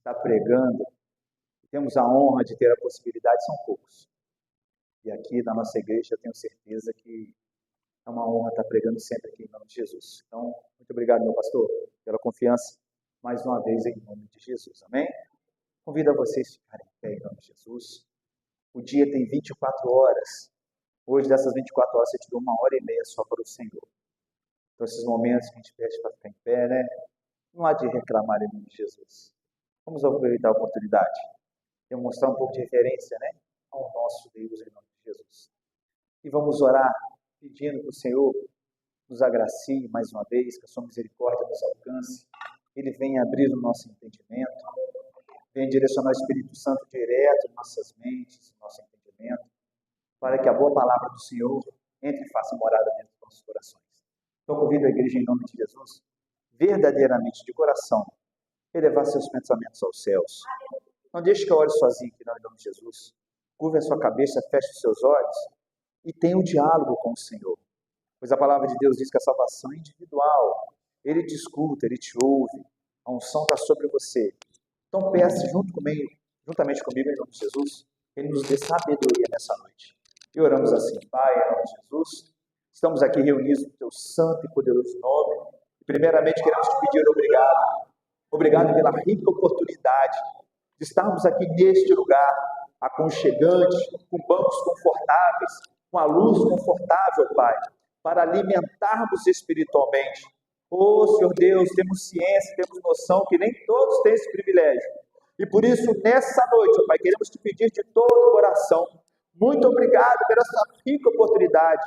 está pregando, temos a honra de ter a possibilidade, são poucos. E aqui na nossa igreja eu tenho certeza que é uma honra estar pregando sempre aqui em nome de Jesus. Então, muito obrigado, meu pastor, pela confiança, mais uma vez em nome de Jesus. Amém? Convido a vocês a ficarem em pé em nome de Jesus. O dia tem 24 horas. Hoje, dessas 24 horas, você tirou 1h30 só para o Senhor. Então, esses momentos que a gente pede para ficar em pé, né? Não há de reclamar em nome de Jesus. Vamos aproveitar a oportunidade. Demonstrar um pouco de referência, né? Ao nosso Deus em nome de Jesus. E vamos orar, pedindo que o Senhor nos agracie mais uma vez, que a sua misericórdia nos alcance. Ele venha abrir o nosso entendimento, venha direcionar o Espírito Santo direto em nossas mentes, no nosso entendimento, para que a boa palavra do Senhor entre e faça morada dentro dos nossos corações. Então, convido a igreja em nome de Jesus, verdadeiramente de coração, elevar seus pensamentos aos céus. Não deixe que eu ore sozinho aqui, não, em nome de Jesus. Curva a sua cabeça, feche os seus olhos e tenha um diálogo com o Senhor. Pois a palavra de Deus diz que a salvação é individual. Ele te escuta, ele te ouve. A unção está sobre você. Então peça juntamente comigo, em nome de Jesus, que Ele nos dê sabedoria nessa noite. E oramos assim: Pai, em nome de Jesus, estamos aqui reunidos no Teu santo e poderoso nome. E primeiramente queremos te pedir obrigado. Obrigado pela rica oportunidade de estarmos aqui neste lugar aconchegante, com bancos confortáveis, com a luz confortável, Pai, para alimentarmos espiritualmente. Senhor Deus, temos ciência, temos noção que nem todos têm esse privilégio. E por isso, nessa noite, Pai, queremos te pedir de todo o coração, muito obrigado pela essa rica oportunidade.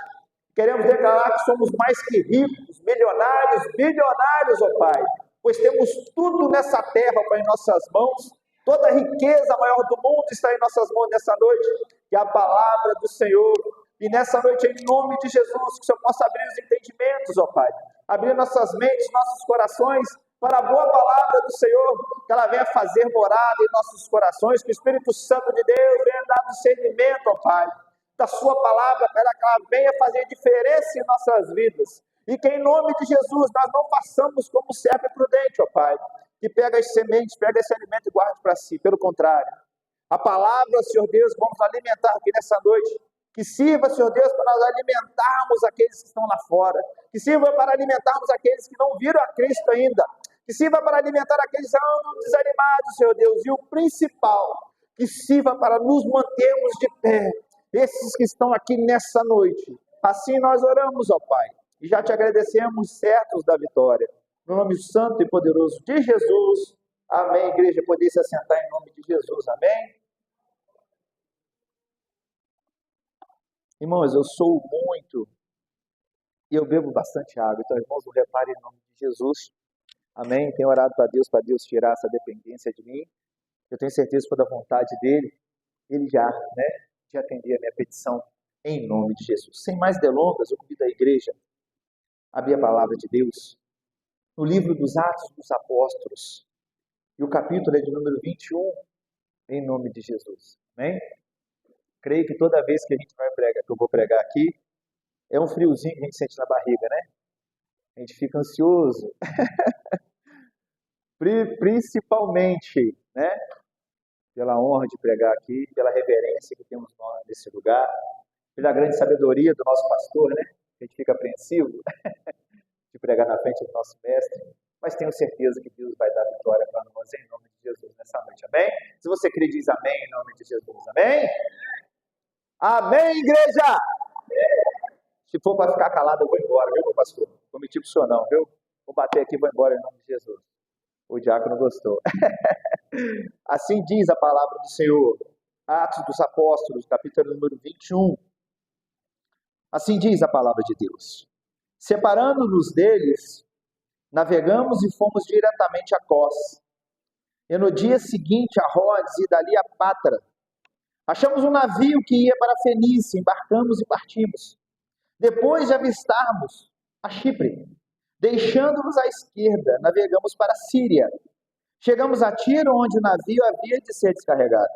Queremos declarar que somos mais que ricos, bilionários, ó Pai, pois temos tudo nessa terra, Pai, em nossas mãos. Toda a riqueza maior do mundo está em nossas mãos nessa noite, que é a palavra do Senhor. E nessa noite, em nome de Jesus, que o Senhor possa abrir os entendimentos, ó Pai, abrir nossas mentes, nossos corações, para a boa palavra do Senhor, que ela venha fazer morada em nossos corações, que o Espírito Santo de Deus venha dar discernimento, ó Pai, da sua palavra, para que ela venha fazer diferença em nossas vidas. E que em nome de Jesus, nós não façamos como servo prudente, ó Pai, que pega as sementes, pega esse alimento e guarda para si. Pelo contrário, a palavra, Senhor Deus, vamos alimentar aqui nessa noite. Que sirva, Senhor Deus, para nós alimentarmos aqueles que estão lá fora. Que sirva para alimentarmos aqueles que não viram a Cristo ainda. Que sirva para alimentar aqueles que estão desanimados, Senhor Deus. E o principal, que sirva para nos mantermos de pé. Esses que estão aqui nessa noite. Assim nós oramos, ó Pai. E já te agradecemos, certos da vitória. No nome santo e poderoso de Jesus. Amém. Igreja, poder se assentar em nome de Jesus. Amém. Irmãos, eu sou muito e eu bebo bastante água. Então, irmãos, não reparem em nome de Jesus. Amém. Tenho orado para Deus tirar essa dependência de mim. Eu tenho certeza que, pela vontade dele, ele já atender a minha petição em nome de Jesus. Sem mais delongas, eu convido a igreja a abrir a palavra de Deus no livro dos Atos dos Apóstolos. E o capítulo é de número 21, em nome de Jesus. Amém? Creio que toda vez que a gente vai pregar, que eu vou pregar aqui, é um friozinho que a gente sente na barriga, né? A gente fica ansioso. Principalmente, né? Pela honra de pregar aqui, pela reverência que temos nesse lugar, pela grande sabedoria do nosso pastor, né? A gente fica apreensivo de pregar na frente do nosso mestre, mas tenho certeza que Deus vai dar vitória para nós em nome de Jesus nessa noite, amém? Se você crê, diz amém em nome de Jesus, amém? Amém, igreja! Se for para ficar calado, eu vou embora, viu, meu pastor? Não vou mentir para o senhor não, viu? Vou bater aqui e vou embora em nome de Jesus. O diácono gostou. Assim diz a palavra do Senhor. Atos dos Apóstolos, capítulo número 21. Assim diz a palavra de Deus. Separando-nos deles, navegamos e fomos diretamente a Cós. E no dia seguinte a Rhodes e dali a Pátara. Achamos um navio que ia para a Fenícia, embarcamos e partimos. Depois de avistarmos a Chipre, deixando-nos à esquerda, navegamos para a Síria. Chegamos a Tiro, onde o navio havia de ser descarregado.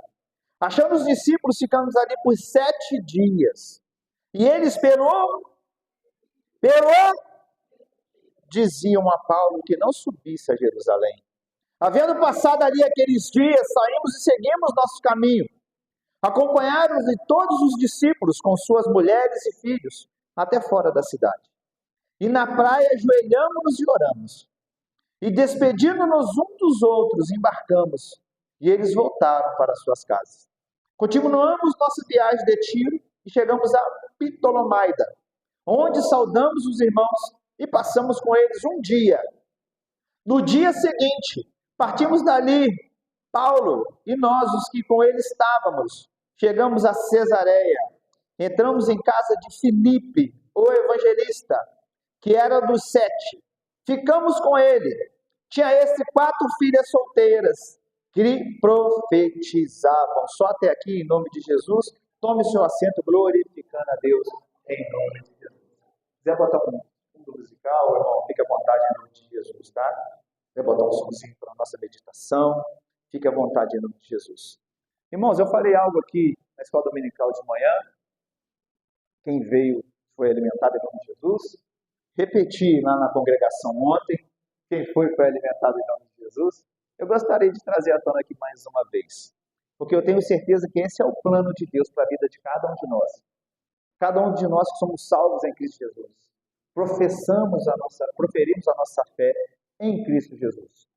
Achamos os discípulos, ficamos ali por 7 dias. E eles, diziam a Paulo que não subisse a Jerusalém. Havendo passado ali aqueles dias, saímos e seguimos nosso caminho. Acompanharam de todos os discípulos com suas mulheres e filhos até fora da cidade. E na praia ajoelhamos e oramos. E despedindo-nos uns dos outros, embarcamos. E eles voltaram para suas casas. Continuamos nossa viagem de Tiro e chegamos a Ptolomaida, onde saudamos os irmãos e passamos com eles um dia. No dia seguinte, partimos dali, Paulo e nós, os que com ele estávamos, chegamos a Cesareia. Entramos em casa de Filipe, o evangelista, que era dos 7. Ficamos com ele. Tinha esse 4 filhas solteiras que profetizavam. Só até aqui, em nome de Jesus. Tome seu assento, glorificando a Deus em nome de Jesus. Se quiser botar um fundo musical, irmão, fique à vontade em nome de Jesus, tá? Quer botar um somzinho para a nossa meditação? Fique à vontade em nome de Jesus. Irmãos, eu falei algo aqui na escola dominical de manhã. Quem veio foi alimentado em nome de Jesus. Repeti lá na congregação ontem. Quem foi alimentado em nome de Jesus. Eu gostaria de trazer à tona aqui mais uma vez. Porque eu tenho certeza que esse é o plano de Deus para a vida de cada um de nós. Cada um de nós que somos salvos em Cristo Jesus. Proferimos a nossa fé em Cristo Jesus.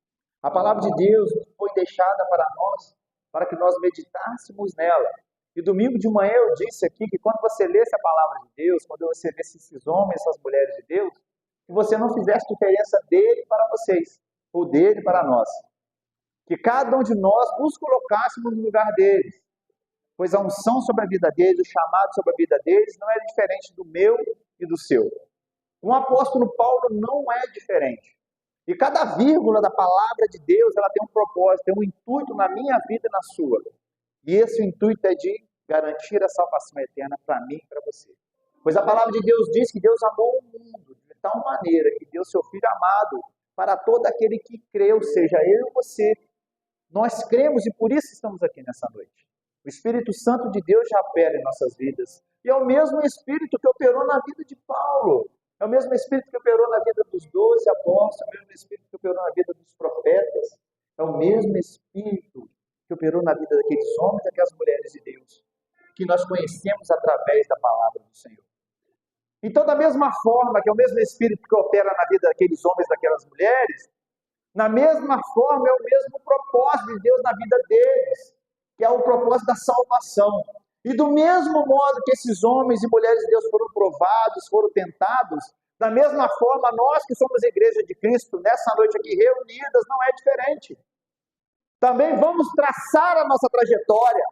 A palavra de Deus foi deixada para nós, para que nós meditássemos nela. E domingo de manhã eu disse aqui que quando você lesse a palavra de Deus, quando você lesse esses homens, essas mulheres de Deus, que você não fizesse diferença dele para vocês, ou dele para nós. Que cada um de nós nos colocássemos no lugar deles. Pois a unção sobre a vida deles, o chamado sobre a vida deles, não é diferente do meu e do seu. O apóstolo Paulo não é diferente. E cada vírgula da palavra de Deus, ela tem um propósito, tem um intuito na minha vida e na sua. E esse intuito é de garantir a salvação eterna para mim e para você. Pois a palavra de Deus diz que Deus amou o mundo de tal maneira que deu seu Filho amado para todo aquele que crê, ou seja, eu e você. Nós cremos e por isso estamos aqui nessa noite. O Espírito Santo de Deus já opera em nossas vidas. E é o mesmo Espírito que operou na vida de Paulo. É o mesmo Espírito que operou na vida dos 12 apóstolos, é o mesmo Espírito que operou na vida dos profetas, é o mesmo Espírito que operou na vida daqueles homens e daquelas mulheres de Deus, que nós conhecemos através da palavra do Senhor. Então, da mesma forma que é o mesmo Espírito que opera na vida daqueles homens e daquelas mulheres, na mesma forma é o mesmo propósito de Deus na vida deles, que é o propósito da salvação. E do mesmo modo que esses homens e mulheres de Deus foram provados, foram tentados, da mesma forma nós que somos a igreja de Cristo, nessa noite aqui reunidas, não é diferente. Também vamos traçar a nossa trajetória,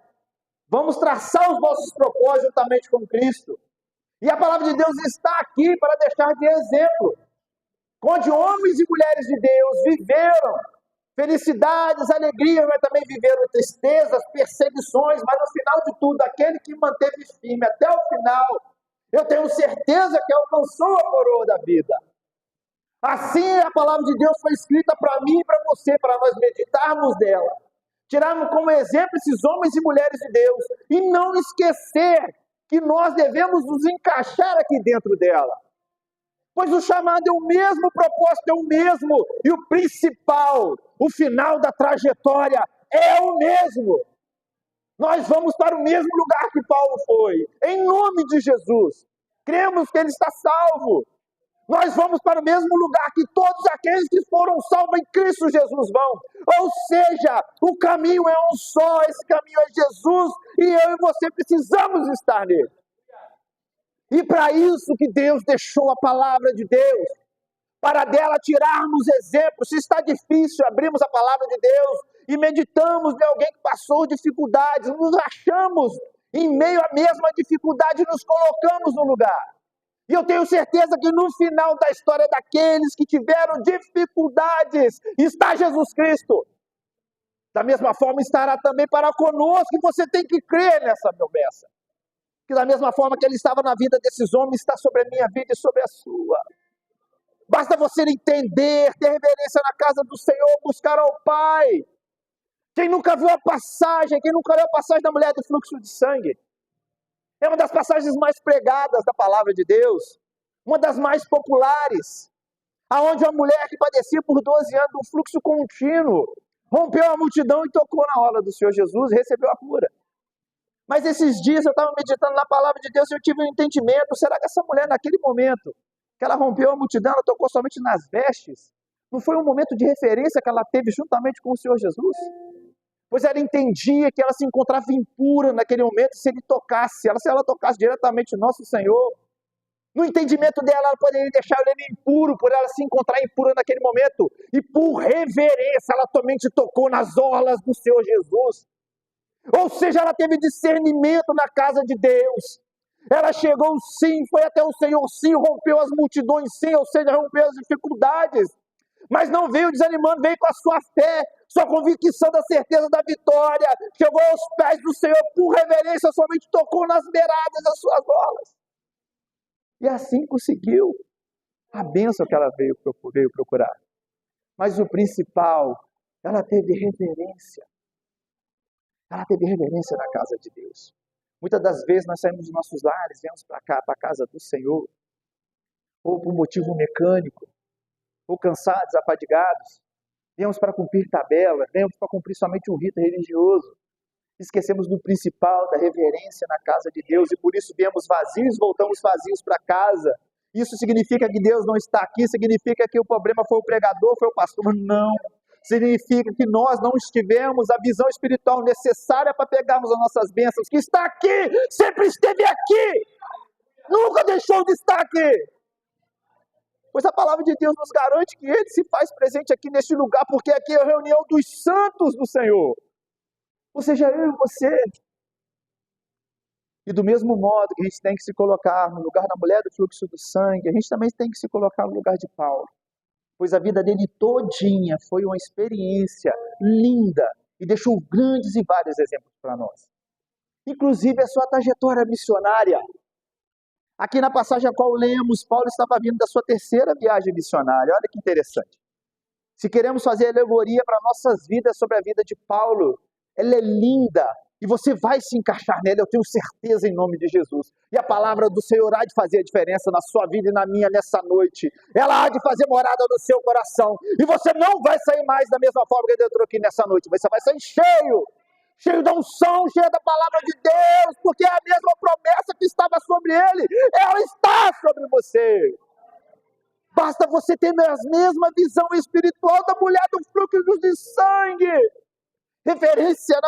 vamos traçar os nossos propósitos juntamente com Cristo. E a palavra de Deus está aqui para deixar de exemplo, onde homens e mulheres de Deus viveram felicidades, alegrias, mas também viveram tristezas, perseguições, mas no final de tudo, aquele que manteve firme até o final, eu tenho certeza que alcançou a coroa da vida. Assim a palavra de Deus foi escrita para mim e para você, para nós meditarmos dela, tirarmos como exemplo esses homens e mulheres de Deus, e não esquecer que nós devemos nos encaixar aqui dentro dela. Pois o chamado é o mesmo, o propósito é o mesmo, e o principal, o final da trajetória é o mesmo. Nós vamos para o mesmo lugar que Paulo foi, em nome de Jesus. Cremos que ele está salvo. Nós vamos para o mesmo lugar que todos aqueles que foram salvos em Cristo Jesus vão. Ou seja, o caminho é um só, esse caminho é Jesus, e eu e você precisamos estar nele. E para isso que Deus deixou a palavra de Deus, para dela tirarmos exemplos. Se está difícil, abrimos a palavra de Deus e meditamos de alguém que passou dificuldades, nos achamos em meio à mesma dificuldade e nos colocamos no lugar. E eu tenho certeza que no final da história daqueles que tiveram dificuldades, está Jesus Cristo. Da mesma forma estará também para conosco, e você tem que crer nessa promessa. Que da mesma forma que ele estava na vida desses homens, está sobre a minha vida e sobre a sua. Basta você entender, ter reverência na casa do Senhor, buscar ao Pai. Quem nunca viu a passagem, quem nunca leu a passagem da mulher do fluxo de sangue? É uma das passagens mais pregadas da palavra de Deus, uma das mais populares. Aonde uma mulher que padecia por 12 anos de um fluxo contínuo, rompeu a multidão e tocou na orla do Senhor Jesus e recebeu a cura. Mas esses dias eu estava meditando na palavra de Deus e eu tive um entendimento, será que essa mulher naquele momento, que ela rompeu a multidão, ela tocou somente nas vestes, não foi um momento de referência que ela teve juntamente com o Senhor Jesus? Pois ela entendia que ela se encontrava impura naquele momento se ele tocasse, se ela tocasse diretamente nosso Senhor. No entendimento dela, ela poderia deixar ele impuro, por ela se encontrar impura naquele momento. E por reverência, ela somente tocou nas orlas do Senhor Jesus. Ou seja, ela teve discernimento na casa de Deus. Ela chegou sim, foi até o Senhor sim, rompeu as multidões sim, ou seja, rompeu as dificuldades. Mas não veio desanimando, veio com a sua fé, sua convicção da certeza da vitória. Chegou aos pés do Senhor, por reverência, somente tocou nas beiradas das suas orlas. E assim conseguiu a bênção que ela veio procurar. Mas o principal, ela teve reverência. Ela teve reverência na casa de Deus. Muitas das vezes nós saímos dos nossos lares, viemos para cá, para a casa do Senhor, ou por motivo mecânico, ou cansados, afadigados, viemos para cumprir tabelas, viemos para cumprir somente um rito religioso. Esquecemos do principal, da reverência na casa de Deus, e por isso viemos vazios, voltamos vazios para casa. Isso significa que Deus não está aqui, significa que o problema foi o pregador, foi o pastor? Não. Significa que nós não tivemos a visão espiritual necessária para pegarmos as nossas bênçãos, que está aqui, sempre esteve aqui, nunca deixou de estar aqui. Pois a palavra de Deus nos garante que Ele se faz presente aqui neste lugar, porque aqui é a reunião dos santos do Senhor. Ou seja, eu e você. E do mesmo modo que a gente tem que se colocar no lugar da mulher do fluxo do sangue, a gente também tem que se colocar no lugar de Paulo. Pois a vida dele todinha foi uma experiência linda e deixou grandes e vários exemplos para nós. Inclusive a sua trajetória missionária. Aqui na passagem a qual lemos, Paulo estava vindo da sua terceira viagem missionária. Olha que interessante. Se queremos fazer alegoria para nossas vidas sobre a vida de Paulo, ela é linda e você vai se encaixar nela, eu tenho certeza, em nome de Jesus. E a palavra do Senhor há de fazer a diferença na sua vida e na minha nessa noite. Ela há de fazer morada no seu coração. E você não vai sair mais da mesma forma que ele entrou aqui nessa noite. Você vai sair cheio da unção, cheio da palavra de Deus, porque é a mesma promessa que estava sobre ele, ela está sobre você. Basta você ter a mesma visão espiritual da mulher do fluxo de sangue. Reverência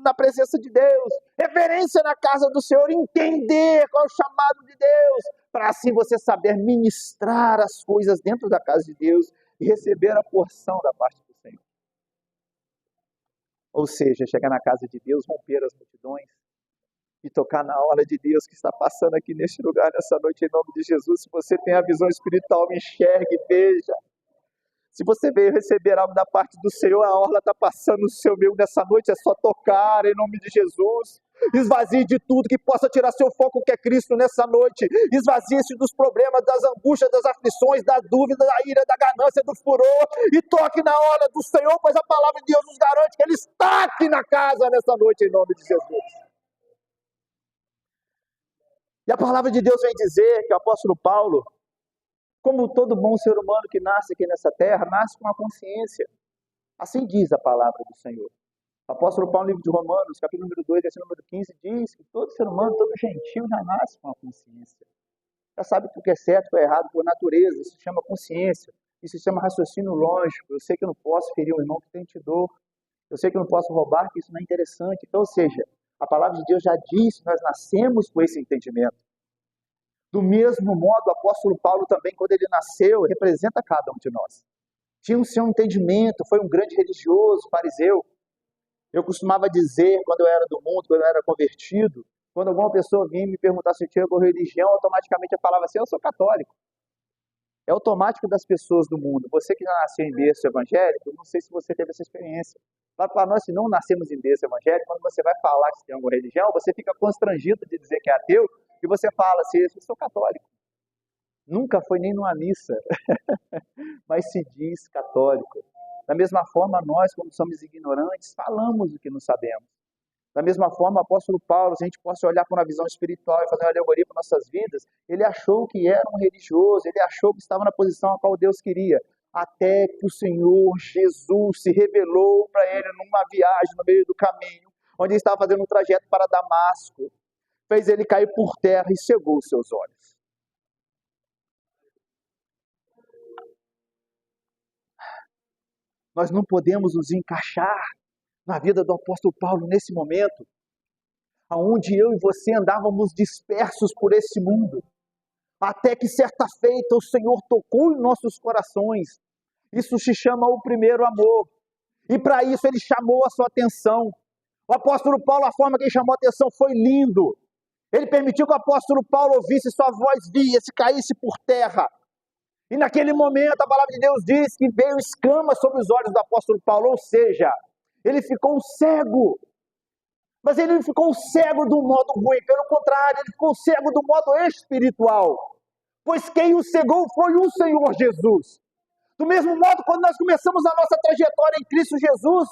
na presença de Deus, reverência na casa do Senhor, entender qual é o chamado de Deus, para assim você saber ministrar as coisas dentro da casa de Deus e receber a porção da parte do Senhor. Ou seja, chegar na casa de Deus, romper as multidões e tocar na hora de Deus que está passando aqui neste lugar, nessa noite, em nome de Jesus. Se você tem a visão espiritual, me enxergue, veja. Se você veio receber algo da parte do Senhor, a orla está passando no seu meio nessa noite, é só tocar em nome de Jesus. Esvazie de tudo que possa tirar seu foco, que é Cristo, nessa noite. Esvazie-se dos problemas, das angústias, das aflições, da dúvida, da ira, da ganância, do furor. E toque na orla do Senhor, pois a palavra de Deus nos garante que Ele está aqui na casa nessa noite, em nome de Jesus. E a palavra de Deus vem dizer que o apóstolo Paulo, como todo bom ser humano que nasce aqui nessa terra, nasce com a consciência. Assim diz a palavra do Senhor. O apóstolo Paulo, no livro de Romanos, capítulo número 2, versículo número 15, diz que todo ser humano, todo gentil já nasce com a consciência. Já sabe o que é certo, o que é errado por natureza. Isso se chama consciência. Isso se chama raciocínio lógico. Eu sei que eu não posso ferir um irmão que tem te dor. Eu sei que eu não posso roubar, que isso não é interessante. Então, ou seja, a palavra de Deus já diz que nós nascemos com esse entendimento. Do mesmo modo, o apóstolo Paulo também, quando ele nasceu, representa cada um de nós. Tinha o seu entendimento, foi um grande religioso, fariseu. Eu costumava dizer, quando eu era do mundo, quando eu era convertido, quando alguma pessoa vinha me perguntar se eu tinha alguma religião, automaticamente eu falava assim, eu sou católico. É automático das pessoas do mundo. Você que já nasceu em berço evangélico, não sei se você teve essa experiência. Para nós, se não nascemos em berço evangélico, quando você vai falar que você tem alguma religião, você fica constrangido de dizer que é ateu, e você fala assim, eu sou católico. Nunca foi nem numa missa, mas se diz católico. Da mesma forma, nós, quando somos ignorantes, falamos o que não sabemos. Da mesma forma, o apóstolo Paulo, se a gente possa olhar para uma visão espiritual e fazer uma alegoria para nossas vidas, ele achou que era um religioso, ele achou que estava na posição a qual Deus queria, até que o Senhor Jesus se revelou para ele numa viagem no meio do caminho, onde ele estava fazendo um trajeto para Damasco, fez ele cair por terra e cegou os seus olhos. Nós não podemos nos encaixar na vida do apóstolo Paulo nesse momento, onde eu e você andávamos dispersos por esse mundo, até que certa feita o Senhor tocou em nossos corações. Isso se chama o primeiro amor, e para isso ele chamou a sua atenção. O apóstolo Paulo, a forma que ele chamou a atenção foi lindo. Ele permitiu que o apóstolo Paulo ouvisse sua voz, via-se, caísse por terra. E naquele momento a palavra de Deus diz que veio escamas sobre os olhos do apóstolo Paulo, ou seja, ele ficou cego. Mas ele não ficou cego do modo ruim, pelo contrário, ele ficou cego do modo espiritual. Pois quem o cegou foi o Senhor Jesus. Do mesmo modo, quando nós começamos a nossa trajetória em Cristo Jesus,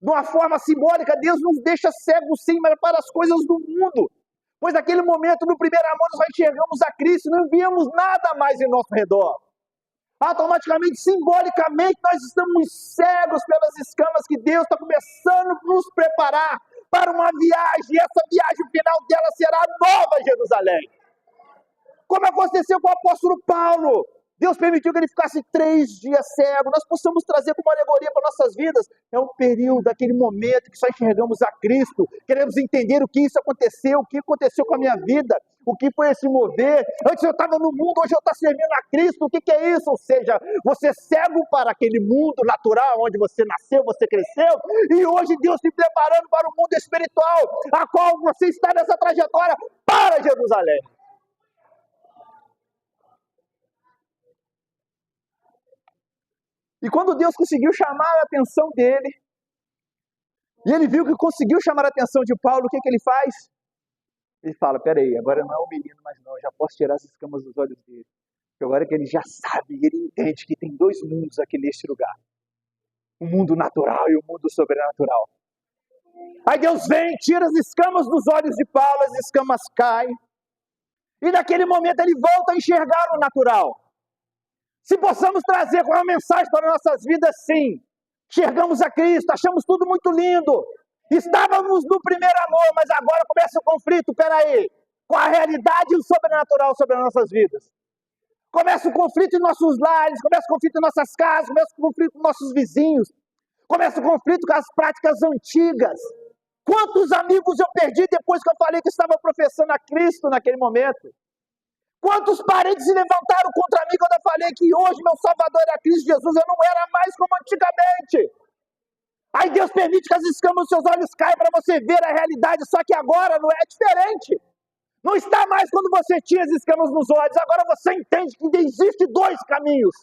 de uma forma simbólica, Deus nos deixa cegos sim, mas para as coisas do mundo. Pois naquele momento, no primeiro amor, nós enxergamos a Cristo, não víamos nada mais em nosso redor. Automaticamente, simbolicamente, nós estamos cegos pelas escamas que Deus está começando a nos preparar para uma viagem, e essa viagem, o final dela será a Nova Jerusalém. Como aconteceu com o apóstolo Paulo. Deus permitiu que ele ficasse 3 dias cego. Nós possamos trazer como alegoria para nossas vidas. É um período, aquele momento que só enxergamos a Cristo. Queremos entender o que isso aconteceu, o que aconteceu com a minha vida, o que foi esse mover. Antes eu estava no mundo, hoje eu estou servindo a Cristo. O que é isso? Ou seja, você é cego para aquele mundo natural, onde você nasceu, você cresceu. E hoje Deus se preparando para o mundo espiritual, a qual você está nessa trajetória para Jerusalém. E quando Deus conseguiu chamar a atenção dele, e ele viu que conseguiu chamar a atenção de Paulo, o que ele faz? Ele fala, peraí, agora não é um menino mais não, eu já posso tirar as escamas dos olhos dele. Porque agora que ele já sabe, ele entende que tem 2 mundos aqui neste lugar. O mundo natural e o mundo sobrenatural. Aí Deus vem, tira as escamas dos olhos de Paulo, as escamas caem. E naquele momento ele volta a enxergar o natural. Se possamos trazer com uma mensagem para nossas vidas, sim. Enxergamos a Cristo, achamos tudo muito lindo. Estávamos no primeiro amor, mas agora começa o conflito, peraí, com a realidade e o sobrenatural sobre as nossas vidas. Começa o conflito em nossos lares, começa o conflito em nossas casas, começa o conflito com nossos vizinhos, começa o conflito com as práticas antigas. Quantos amigos eu perdi depois que eu falei que estava professando a Cristo naquele momento? Quantos parentes se levantaram contra mim quando eu falei que hoje meu Salvador era Cristo Jesus, eu não era mais como antigamente. Aí Deus permite que as escamas dos seus olhos caiam para você ver a realidade, só que agora não é diferente. Não está mais quando você tinha as escamas nos olhos, agora você entende que existem 2 caminhos.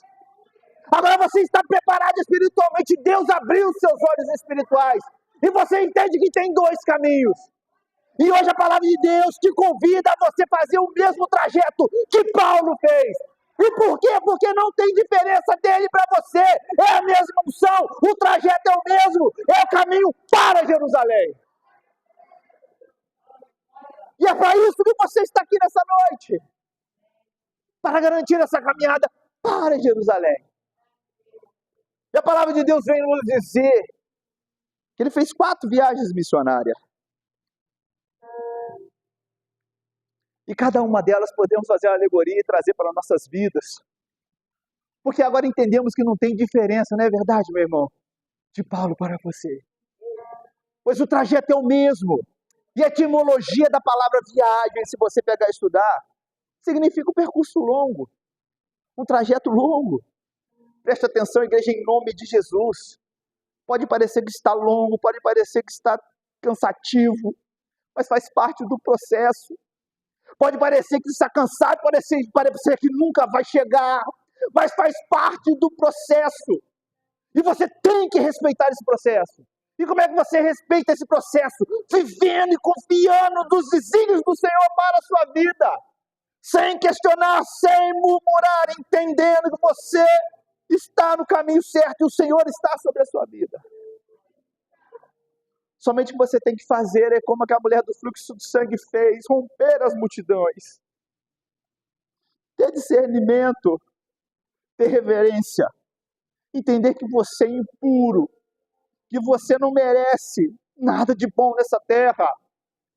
Agora você está preparado espiritualmente, Deus abriu os seus olhos espirituais, e você entende que tem 2 caminhos. E hoje a palavra de Deus te convida a você fazer o mesmo trajeto que Paulo fez. E por quê? Porque não tem diferença dele para você. É a mesma unção, o trajeto é o mesmo, é o caminho para Jerusalém. E é para isso que você está aqui nessa noite. Para garantir essa caminhada para Jerusalém. E a palavra de Deus vem nos dizer que ele fez 4 viagens missionárias. E cada uma delas podemos fazer uma alegoria e trazer para nossas vidas. Porque agora entendemos que não tem diferença, não é verdade, meu irmão? De Paulo para você. Pois o trajeto é o mesmo. E a etimologia da palavra viagem, se você pegar e estudar, significa um percurso longo. Um trajeto longo. Preste atenção, igreja, em nome de Jesus. Pode parecer que está longo, pode parecer que está cansativo, mas faz parte do processo. Pode parecer que está cansado, pode parecer que nunca vai chegar, mas faz parte do processo. E você tem que respeitar esse processo. E como é que você respeita esse processo? Vivendo e confiando nos desígnios do Senhor para a sua vida. Sem questionar, sem murmurar, entendendo que você está no caminho certo e o Senhor está sobre a sua vida. Somente o que você tem que fazer é como aquela mulher do fluxo de sangue fez, romper as multidões. Ter discernimento, ter reverência, entender que você é impuro, que você não merece nada de bom nessa terra,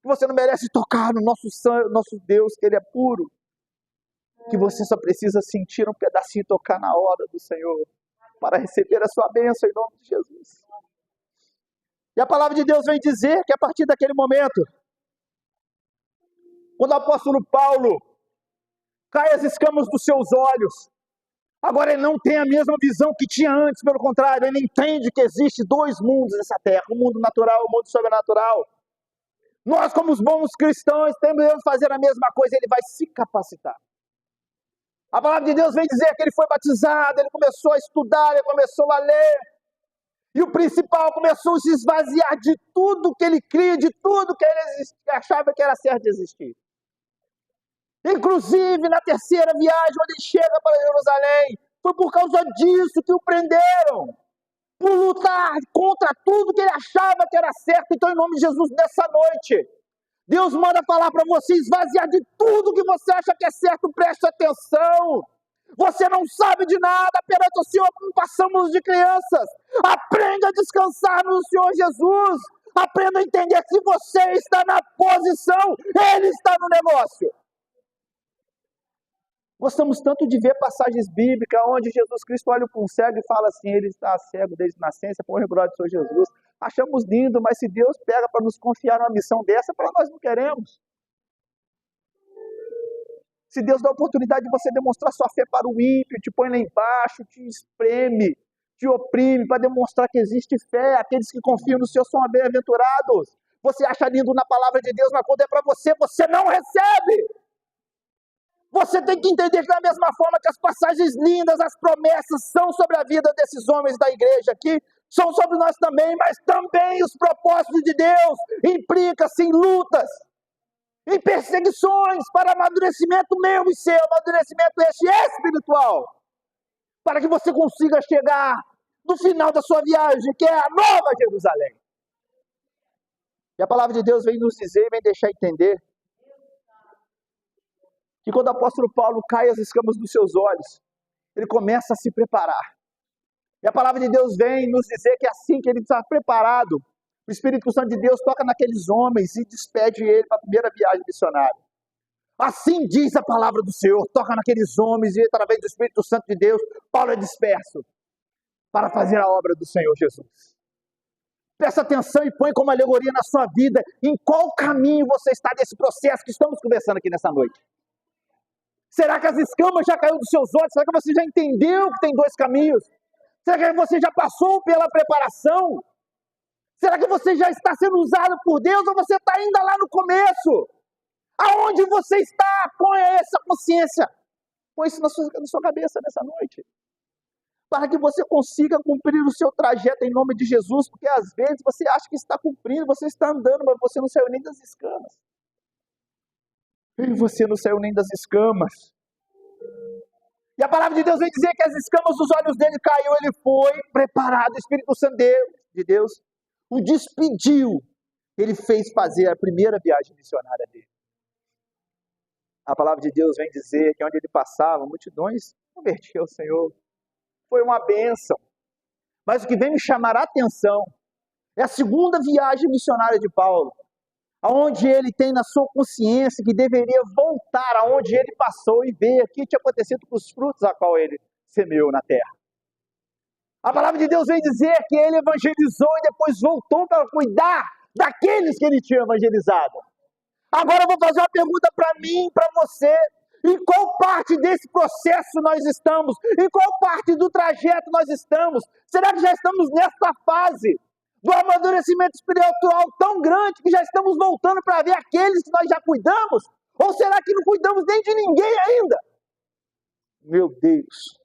que você não merece tocar no nosso Deus, que Ele é puro, que você só precisa sentir um pedacinho e tocar na hora do Senhor, para receber a sua bênção em nome de Jesus. E a palavra de Deus vem dizer que a partir daquele momento, quando o apóstolo Paulo cai as escamas dos seus olhos, agora ele não tem a mesma visão que tinha antes, pelo contrário, ele entende que existe dois mundos nessa terra, o mundo natural e o mundo sobrenatural. Nós, como os bons cristãos, devemos fazer a mesma coisa, ele vai se capacitar. A palavra de Deus vem dizer que ele foi batizado, ele começou a estudar, ele começou a ler, e o principal começou a se esvaziar de tudo que ele cria, de tudo que ele achava que era certo de existir. Inclusive, na terceira viagem, quando ele chega para Jerusalém, foi por causa disso que o prenderam, por lutar contra tudo que ele achava que era certo. Então, em nome de Jesus, nessa noite, Deus manda falar para você esvaziar de tudo que você acha que é certo, preste atenção. Você não sabe de nada perante o Senhor, como passamos de crianças. Aprenda a descansar no Senhor Jesus. Aprenda a entender que se você está na posição, Ele está no negócio. Gostamos tanto de ver passagens bíblicas onde Jesus Cristo olha para um cego e fala assim, ele está cego desde nascença, por glória do Senhor Jesus. Achamos lindo, mas se Deus pega para nos confiar uma missão dessa, para nós não queremos. Se Deus dá a oportunidade de você demonstrar sua fé para o ímpio, te põe lá embaixo, te espreme, te oprime, para demonstrar que existe fé, aqueles que confiam no Senhor são bem-aventurados. Você acha lindo na palavra de Deus, mas quando é para você, você não recebe. Você tem que entender que da mesma forma que as passagens lindas, as promessas são sobre a vida desses homens da igreja aqui, são sobre nós também, mas também os propósitos de Deus implicam-se em lutas, em perseguições para amadurecimento meu e seu, amadurecimento este espiritual, para que você consiga chegar no final da sua viagem, que é a Nova Jerusalém. E a palavra de Deus vem nos dizer, vem deixar entender, que quando o apóstolo Paulo cai as escamas dos seus olhos, ele começa a se preparar. E a palavra de Deus vem nos dizer que assim que ele está preparado, o Espírito Santo de Deus toca naqueles homens e despede ele para a primeira viagem missionária. Assim diz a palavra do Senhor, toca naqueles homens e através do Espírito Santo de Deus, Paulo é disperso para fazer a obra do Senhor Jesus. Presta atenção e põe como alegoria na sua vida em qual caminho você está desse processo que estamos conversando aqui nessa noite. Será que as escamas já caíram dos seus olhos? Será que você já entendeu que tem dois caminhos? Será que você já passou pela preparação? Será que você já está sendo usado por Deus ou você está ainda lá no começo? Aonde você está? Põe essa consciência. Põe isso na sua cabeça nessa noite. Para que você consiga cumprir o seu trajeto em nome de Jesus, porque às vezes você acha que está cumprindo, você está andando, mas você não saiu nem das escamas. E você não saiu nem das escamas. E a palavra de Deus vem dizer que as escamas dos olhos dele caiu, ele foi preparado, o Espírito Santo de Deus o despediu. Ele fez fazer a primeira viagem missionária dele. A palavra de Deus vem dizer que onde ele passava, multidões convertiam ao Senhor. Foi uma bênção. Mas o que vem me chamar a atenção é a segunda viagem missionária de Paulo, onde ele tem na sua consciência que deveria voltar aonde ele passou e ver o que tinha acontecido com os frutos a qual ele semeou na terra. A palavra de Deus vem dizer que ele evangelizou e depois voltou para cuidar daqueles que ele tinha evangelizado. Agora eu vou fazer uma pergunta para mim, para você. Em qual parte desse processo nós estamos? Em qual parte do trajeto nós estamos? Será que já estamos nessa fase do amadurecimento espiritual tão grande que já estamos voltando para ver aqueles que nós já cuidamos? Ou será que não cuidamos nem de ninguém ainda? Meu Deus!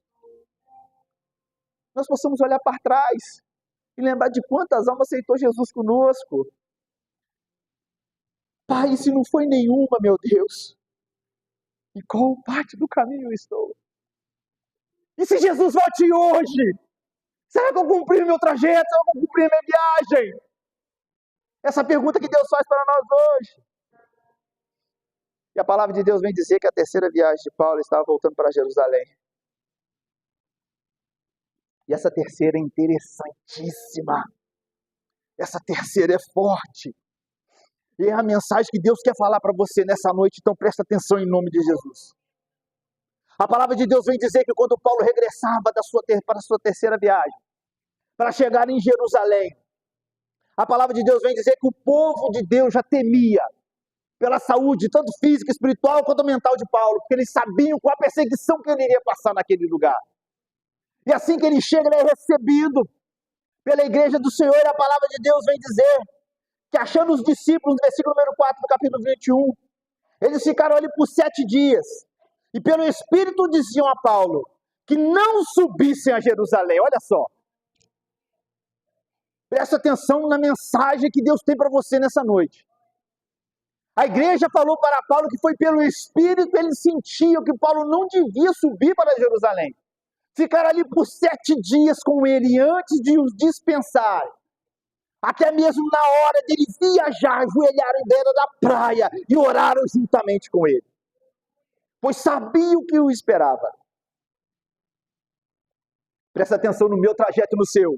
Nós possamos olhar para trás e lembrar de quantas almas aceitou Jesus conosco. Pai, se não foi nenhuma, meu Deus, em qual parte do caminho eu estou? E se Jesus volte hoje? Será que eu cumpri meu trajeto? Será que eu cumpri minha viagem? Essa pergunta que Deus faz para nós hoje. E a palavra de Deus vem dizer que a terceira viagem de Paulo estava voltando para Jerusalém. E essa terceira é interessantíssima. Essa terceira é forte. E é a mensagem que Deus quer falar para você nessa noite, então presta atenção em nome de Jesus. A palavra de Deus vem dizer que quando Paulo regressava para a sua terceira viagem, para chegar em Jerusalém, a palavra de Deus vem dizer que o povo de Deus já temia pela saúde, tanto física, espiritual, quanto mental de Paulo, porque eles sabiam qual a perseguição que ele iria passar naquele lugar. E assim que ele chega, ele é recebido pela igreja do Senhor, e a palavra de Deus vem dizer que achando os discípulos, no versículo número 4 do capítulo 21, eles ficaram ali por 7 dias, e pelo Espírito diziam a Paulo que não subissem a Jerusalém. Olha só, presta atenção na mensagem que Deus tem para você nessa noite. A igreja falou para Paulo que foi pelo Espírito, eles sentiam que Paulo não devia subir para Jerusalém. Ficaram ali por 7 dias com ele, antes de os dispensar. Até mesmo na hora dele viajar, ajoelharam em beira da praia e oraram juntamente com ele. Pois sabiam o que o esperava. Presta atenção no meu trajeto e no seu.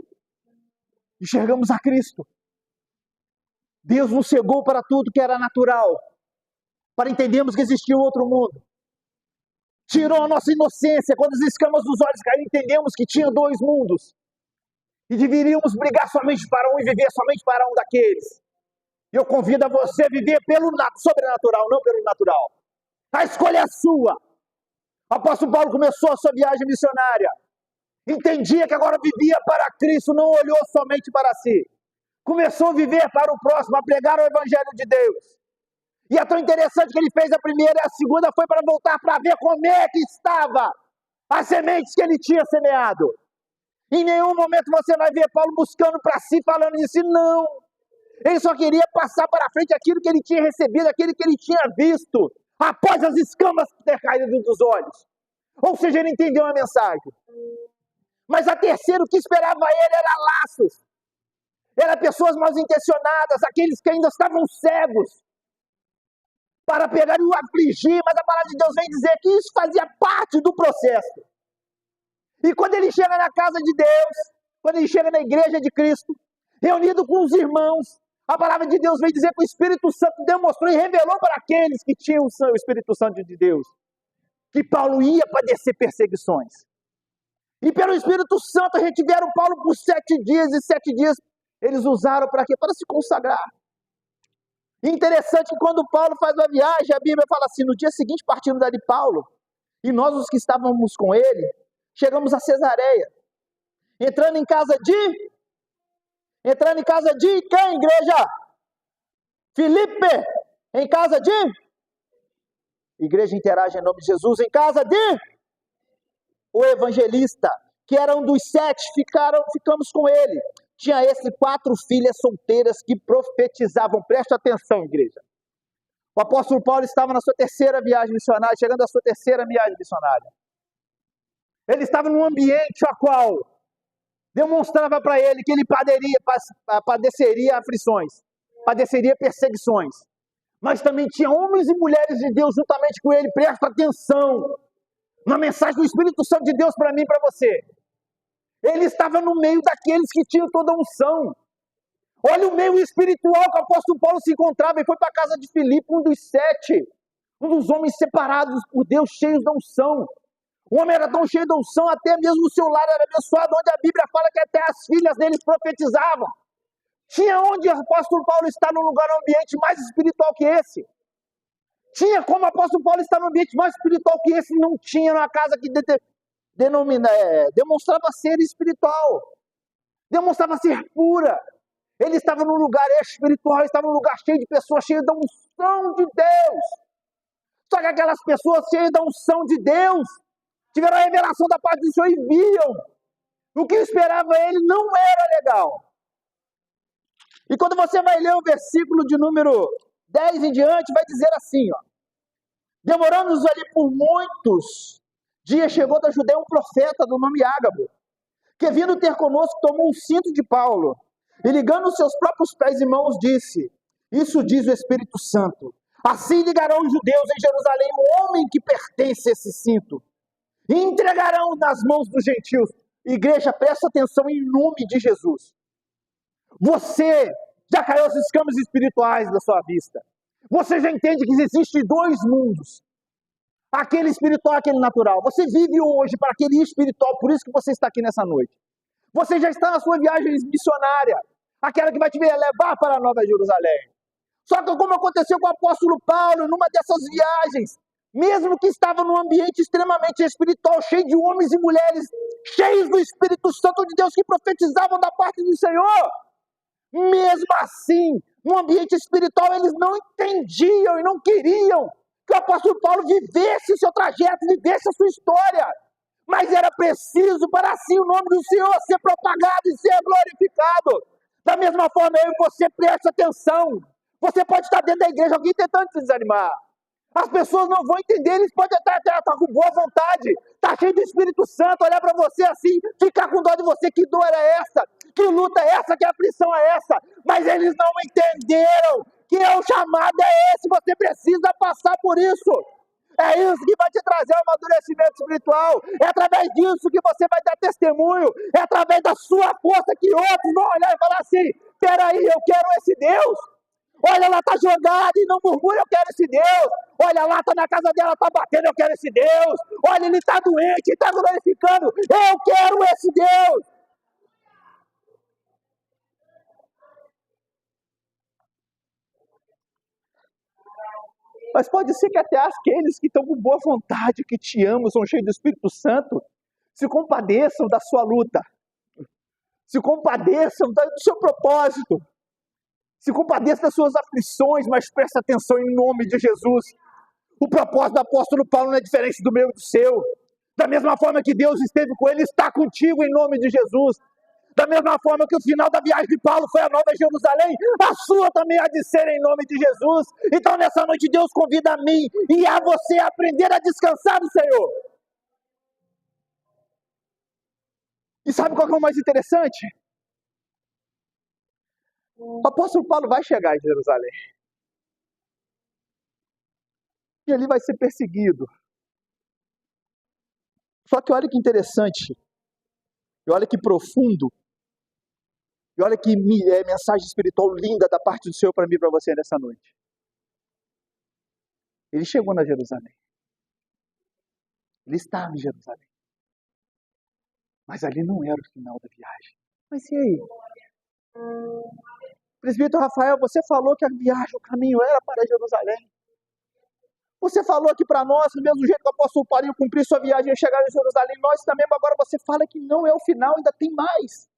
Enxergamos a Cristo. Deus nos cegou para tudo que era natural, para entendermos que existia um outro mundo. Tirou a nossa inocência, quando as escamas dos olhos caíram, entendemos que tinha 2 mundos. E deveríamos brigar somente para um e viver somente para um daqueles. E eu convido a você a viver pelo sobrenatural, não pelo natural. A escolha é sua. O apóstolo Paulo começou a sua viagem missionária. Entendia que agora vivia para Cristo, não olhou somente para si. Começou a viver para o próximo, a pregar o Evangelho de Deus. E é tão interessante que ele fez a primeira e a segunda foi para voltar para ver como é que estava as sementes que ele tinha semeado. Em nenhum momento você vai ver Paulo buscando para si, falando disso, não. Ele só queria passar para frente aquilo que ele tinha recebido, aquilo que ele tinha visto, após as escamas ter caído dos olhos. Ou seja, ele entendeu a mensagem. Mas a terceira, o que esperava ele era laços. Eram pessoas mal intencionadas, aqueles que ainda estavam cegos, para pegar e o afligir, mas a palavra de Deus vem dizer que isso fazia parte do processo. E quando ele chega na casa de Deus, quando ele chega na igreja de Cristo, reunido com os irmãos, a palavra de Deus vem dizer que o Espírito Santo demonstrou e revelou para aqueles que tinham o Espírito Santo de Deus, que Paulo ia padecer perseguições. E pelo Espírito Santo retiveram Paulo por 7 dias, e 7 dias eles usaram para quê? Para se consagrar. Interessante que quando Paulo faz a viagem, a Bíblia fala assim, no dia seguinte partindo dali Paulo, e nós os que estávamos com ele, chegamos a Cesareia, entrando em casa de quem, igreja? Filipe, em casa de? Igreja interage em nome de Jesus, em casa de? O evangelista, que era um dos 7, ficamos com ele. Tinha 4 filhas solteiras que profetizavam. Presta atenção, igreja. O apóstolo Paulo estava na sua terceira viagem missionária, chegando à sua terceira viagem missionária. Ele estava num ambiente a qual demonstrava para ele que ele padeceria aflições, padeceria perseguições. Mas também tinha homens e mulheres de Deus juntamente com ele. Presta atenção na mensagem do Espírito Santo de Deus para mim e para você. Ele estava no meio daqueles que tinham toda a unção. Olha o meio espiritual que o apóstolo Paulo se encontrava. Ele foi para a casa de Filipe, um dos 7. Um dos homens separados por Deus, cheios da unção. O homem era tão cheio da unção, até mesmo o seu lar era abençoado, onde a Bíblia fala que até as filhas dele profetizavam. Tinha onde o apóstolo Paulo estar num lugar, um ambiente mais espiritual que esse? Tinha como o apóstolo Paulo estar num ambiente mais espiritual que esse? Não tinha, numa casa que demonstrava ser espiritual, demonstrava ser pura. Ele estava num lugar espiritual, ele estava num lugar cheio de pessoas cheias da unção de Deus. Só que aquelas pessoas cheias da unção de Deus tiveram a revelação da parte do Senhor e viam o que esperava ele não era legal. E quando você vai ler o versículo de número 10 em diante, vai dizer assim, ó: demorando-nos ali por muitos dias, chegou da Judeia um profeta do nome Ágabo, que vindo ter conosco, tomou o cinto de Paulo, E ligando os seus próprios pés e mãos, disse: isso diz o Espírito Santo. Assim ligarão os judeus em Jerusalém o homem que pertence a esse cinto, e entregarão nas mãos dos gentios. Igreja, presta atenção em nome de Jesus. Você já caiu as escamas espirituais da sua vista. Você já entende que existem dois mundos. Aquele espiritual e aquele natural. Você vive hoje para aquele espiritual, por isso que você está aqui nessa noite. Você já está na sua viagem missionária, aquela que vai te levar para a Nova Jerusalém. Só que como aconteceu com o apóstolo Paulo, numa dessas viagens, mesmo que estava num ambiente extremamente espiritual, cheio de homens e mulheres, cheios do Espírito Santo de Deus, que profetizavam da parte do Senhor, mesmo assim, no ambiente espiritual, eles não entendiam e não queriam que o apóstolo Paulo vivesse o seu trajeto, vivesse a sua história. Mas era preciso para assim o nome do Senhor ser propagado e ser glorificado. Da mesma forma, eu e você, preste atenção. Você pode estar dentro da igreja, alguém tentando te desanimar. As pessoas não vão entender, eles podem até estar com boa vontade, estar cheio do Espírito Santo, olhar para você assim, ficar com dó de você, que dor é essa? Que luta é essa? Que aflição é essa? Mas eles não entenderam que o chamado é esse, você precisa passar por isso. É isso que vai te trazer o amadurecimento espiritual. É através disso que você vai dar testemunho. É através da sua força que outros vão olhar e falar assim: peraí, eu quero esse Deus. Olha, ela está jogada e não murmura, eu quero esse Deus. Olha lá, está na casa dela, está batendo, eu quero esse Deus. Olha, ele está doente, está glorificando, eu quero esse Deus. Mas pode ser que até aqueles que estão com boa vontade, que te amam, são cheios do Espírito Santo, se compadeçam da sua luta, se compadeçam do seu propósito, se compadeçam das suas aflições, mas presta atenção em nome de Jesus. O propósito do apóstolo Paulo não é diferente do meu e do seu. Da mesma forma que Deus esteve com ele, está contigo em nome de Jesus. Da mesma forma que o final da viagem de Paulo foi a Nova Jerusalém, a sua também há de ser em nome de Jesus. Então nessa noite Deus convida a mim e a você a aprender a descansar do Senhor. E sabe qual que é o mais interessante? O apóstolo Paulo vai chegar em Jerusalém. E ali vai ser perseguido. Só que olha que interessante. E olha que profundo. E olha que mensagem espiritual linda da parte do Senhor para mim e para você nessa noite. Ele chegou na Jerusalém. Ele estava em Jerusalém. Mas ali não era o final da viagem. Mas e aí? Presbítero Rafael, você falou que a viagem, o caminho era para Jerusalém. Você falou aqui para nós, do mesmo jeito que o apóstolo Paulo ia cumprir sua viagem e chegar em Jerusalém, nós também, mas agora você fala que não é o final, ainda tem mais.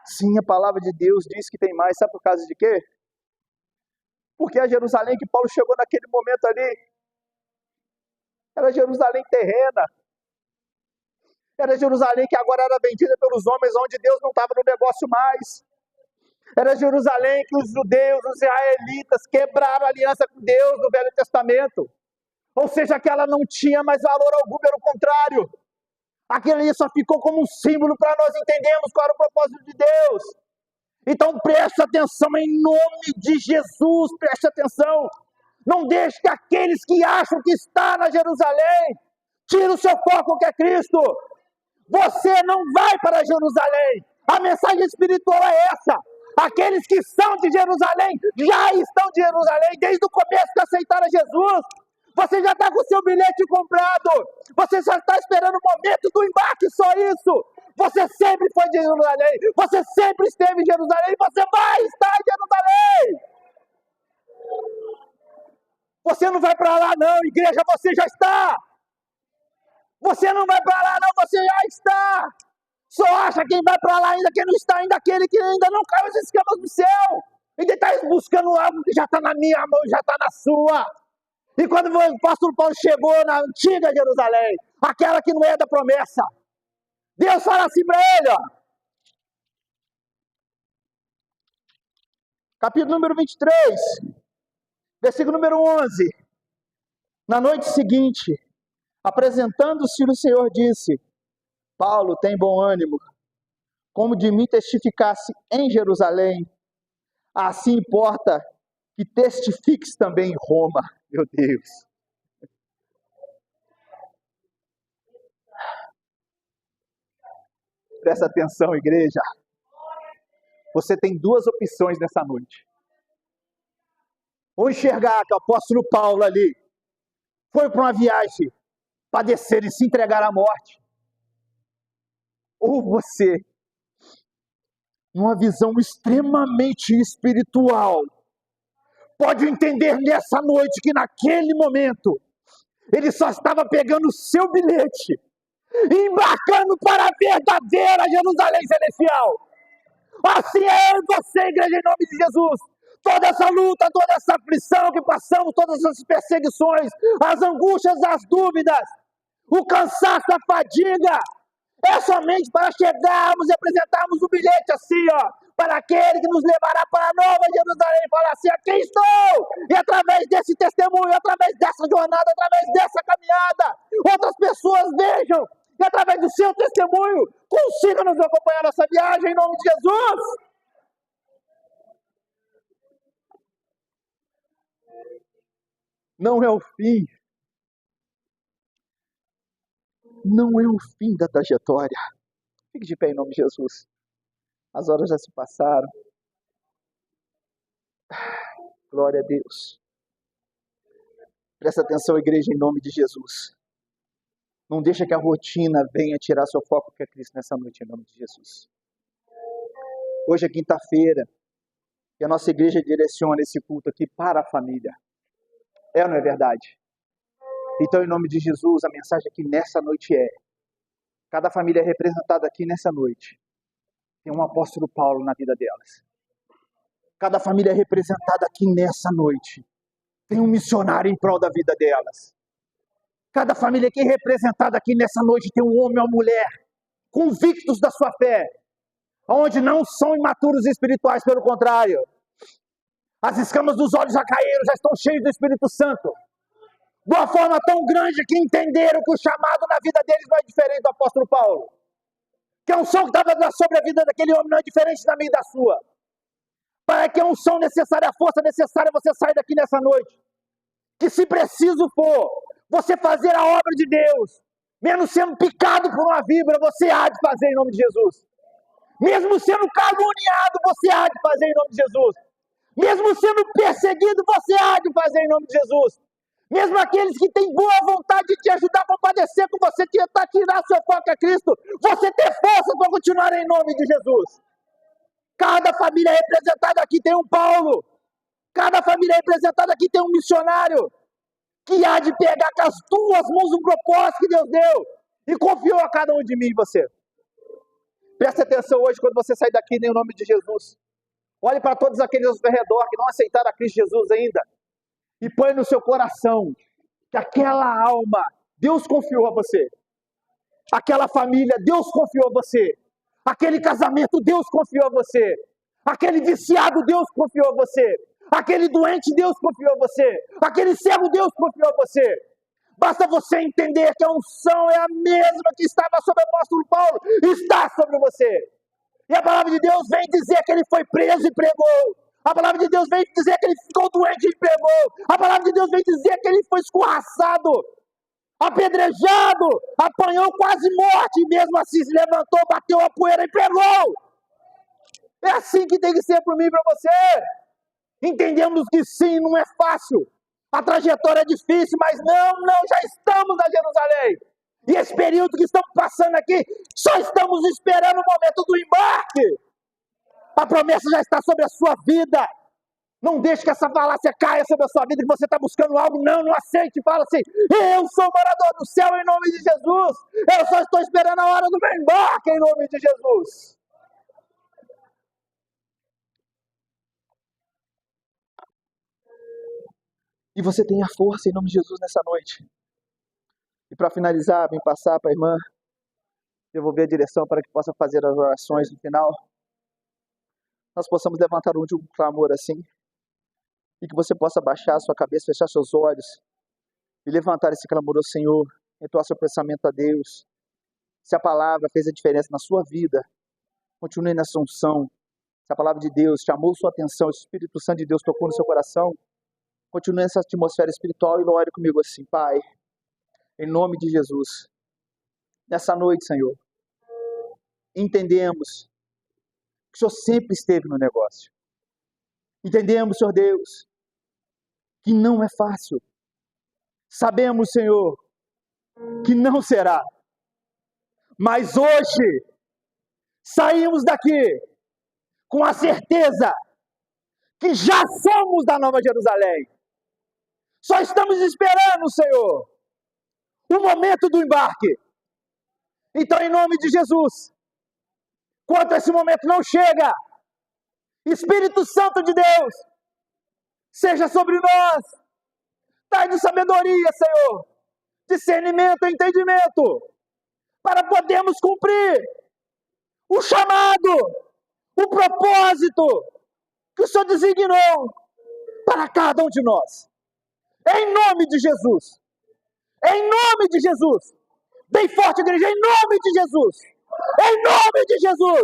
Sim, a palavra de Deus diz que tem mais, sabe por causa de quê? Porque a Jerusalém que Paulo chegou naquele momento ali, era Jerusalém terrena. Era Jerusalém que agora era vendida pelos homens, onde Deus não estava no negócio mais. Era Jerusalém que os judeus, os israelitas, quebraram a aliança com Deus no Velho Testamento. Ou seja, que ela não tinha mais valor algum, pelo contrário. Aquilo ali só ficou como um símbolo para nós entendermos qual era o propósito de Deus. Então preste atenção em nome de Jesus, preste atenção. Não deixe que aqueles que acham que está na Jerusalém, tire o seu foco que é Cristo. Você não vai para Jerusalém. A mensagem espiritual é essa. Aqueles que são de Jerusalém, já estão de Jerusalém desde o começo que aceitaram Jesus. Você já está com o seu bilhete comprado. Você só está esperando o momento do embarque, só isso. Você sempre foi de Jerusalém. Você sempre esteve em Jerusalém. Você vai estar em Jerusalém. Você não vai para lá não, igreja, você já está. Você não vai para lá não, você já está. Só acha quem vai para lá ainda, quem não está ainda, aquele que ainda não caiu as escamas do céu. Ainda está buscando algo que já está na minha mão, já está na sua. E quando o apóstolo Paulo chegou na antiga Jerusalém, aquela que não é da promessa, Deus fala assim para ele, ó. Capítulo número 23, versículo número 11. Na noite seguinte, apresentando-se o Senhor, disse: Paulo, tem bom ânimo, como de mim testificasse em Jerusalém, assim importa que testifiques também em Roma. Meu Deus. Presta atenção, igreja. Você tem duas opções nessa noite. Ou enxergar que o apóstolo Paulo ali foi para uma viagem padecer e se entregar à morte. Ou você, numa visão extremamente espiritual, pode entender nessa noite que naquele momento ele só estava pegando o seu bilhete e embarcando para a verdadeira Jerusalém Celestial. Assim é eu e você, igreja, em nome de Jesus. Toda essa luta, toda essa aflição que passamos, todas essas perseguições, as angústias, as dúvidas, o cansaço, a fadiga, é somente para chegarmos e apresentarmos o bilhete assim, ó, para aquele que nos levará para a nova Jerusalém e falar assim: aqui estou! E através desse testemunho, através dessa jornada, através dessa caminhada, outras pessoas vejam e através do seu testemunho consigam nos acompanhar nessa viagem em nome de Jesus. Não é o fim. Não é o fim da trajetória. Fique de pé em nome de Jesus. As horas já se passaram. Glória a Deus. Presta atenção, igreja, em nome de Jesus. Não deixa que a rotina venha tirar seu foco que é Cristo nessa noite, em nome de Jesus. Hoje é quinta-feira e a nossa igreja direciona esse culto aqui para a família. É ou não é verdade? Então, em nome de Jesus, a mensagem aqui nessa noite é: cada família representada aqui nessa noite tem um apóstolo Paulo na vida delas. Cada família representada aqui nessa noite tem um missionário em prol da vida delas. Cada família aqui representada aqui nessa noite tem um homem ou uma mulher convictos da sua fé, onde não são imaturos espirituais, pelo contrário. As escamas dos olhos já caíram, já estão cheios do Espírito Santo. De uma forma tão grande que entenderam que o chamado na vida deles não é diferente do apóstolo Paulo. Que a unção que estava sobre a vida daquele homem não é diferente da minha e da sua. Para que a unção necessária, a força necessária, você saia daqui nessa noite. Que se preciso for, você fazer a obra de Deus, mesmo sendo picado por uma víbora, você há de fazer em nome de Jesus. Mesmo sendo caluniado, você há de fazer em nome de Jesus. Mesmo sendo perseguido, você há de fazer em nome de Jesus. Mesmo aqueles que têm boa vontade de te ajudar a compadecer com você, tentar tirar seu foco a Cristo, você ter força para continuar em nome de Jesus. Cada família representada aqui tem um Paulo. Cada família representada aqui tem um missionário que há de pegar com as duas mãos o propósito que Deus deu e confiou a cada um de mim e você. Preste atenção hoje quando você sair daqui em nome de Jesus. Olhe para todos aqueles ao seu redor que não aceitaram a Cristo Jesus ainda e põe no seu coração que aquela alma Deus confiou a você. Aquela família Deus confiou a você. Aquele casamento Deus confiou a você. Aquele viciado Deus confiou a você. Aquele doente Deus confiou a você. Aquele cego Deus confiou a você. Basta você entender que a unção é a mesma que estava sobre o apóstolo Paulo, está sobre você. E a palavra de Deus vem dizer que ele foi preso e pregou. A palavra de Deus vem dizer que ele ficou doente e pregou. A palavra de Deus vem dizer que ele foi escorraçado, apedrejado, apanhou quase morte, e mesmo assim se levantou, bateu a poeira e pregou. É assim que tem que ser para mim e para você. Entendemos que sim, não é fácil. A trajetória é difícil, mas não, já estamos na Jerusalém. E esse período que estamos passando aqui, só estamos esperando o momento do embarque. A promessa já está sobre a sua vida. Não deixe que essa falácia caia sobre a sua vida, que você está buscando algo. Não aceite. Fala assim: eu sou morador do céu em nome de Jesus. Eu só estou esperando a hora do meu embarque em nome de Jesus. E você tem a força em nome de Jesus nessa noite. E para finalizar, vem passar para a irmã devolver a direção para que possa fazer as orações no final. Nós possamos levantar um último clamor assim. E que você possa baixar a sua cabeça, fechar seus olhos e levantar esse clamor ao Senhor, entoar seu pensamento a Deus. Se a palavra fez a diferença na sua vida, Continue nessa unção. Se a palavra de Deus chamou sua atenção, o Espírito Santo de Deus tocou no seu coração, continue nessa atmosfera espiritual e ore comigo assim: Pai, em nome de Jesus, nessa noite, Senhor, entendemos que o Senhor sempre esteve no negócio. Entendemos, Senhor Deus, que não é fácil. Sabemos, Senhor, que não será. Mas hoje, saímos daqui com a certeza que já somos da Nova Jerusalém. Só estamos esperando, Senhor, o momento do embarque. Então, em nome de Jesus, quando esse momento não chega, Espírito Santo de Deus, seja sobre nós. Dai-nos sabedoria, Senhor, discernimento e entendimento, para podermos cumprir o chamado, o propósito que o Senhor designou para cada um de nós. Em nome de Jesus. Em nome de Jesus. Bem forte, igreja, em nome de Jesus. Em nome de Jesus.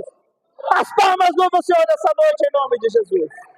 As palmas louvam o Senhor nessa noite, em nome de Jesus.